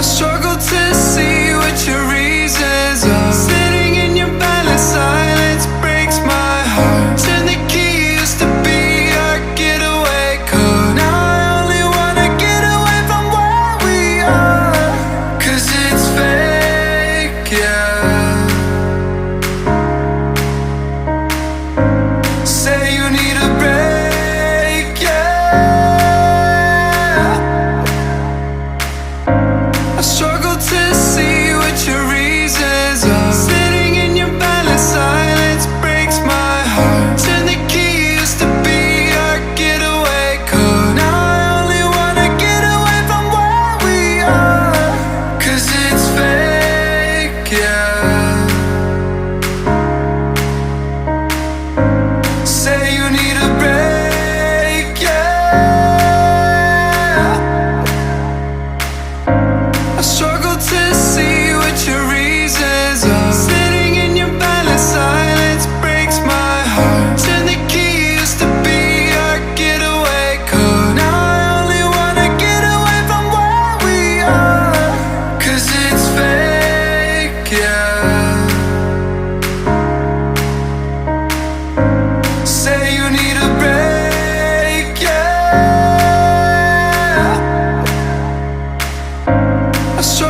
I struggle to see what your reasons are. Sitting in your silent silence breaks my heart. Turn the key, used to be our getaway car. Now I only wanna get away from where we are. 'Cause it's fake, yeah. Say you need a break, yeah. I struggle to see what your reasons are. Sitting in your silent silence breaks my heart. Turn the key, used to be our getaway car. Now I only wanna get away from where we are. 'Cause it's fake, yeah. Say you need a break, yeah. I struggle to see what your reasons are. Sitting in your silent silence breaks my heart. Turn the key, used to be our getaway car. Now I only wanna get away from where we are. 'Cause it's fake, yeah. Say you need a break, yeah. I struggle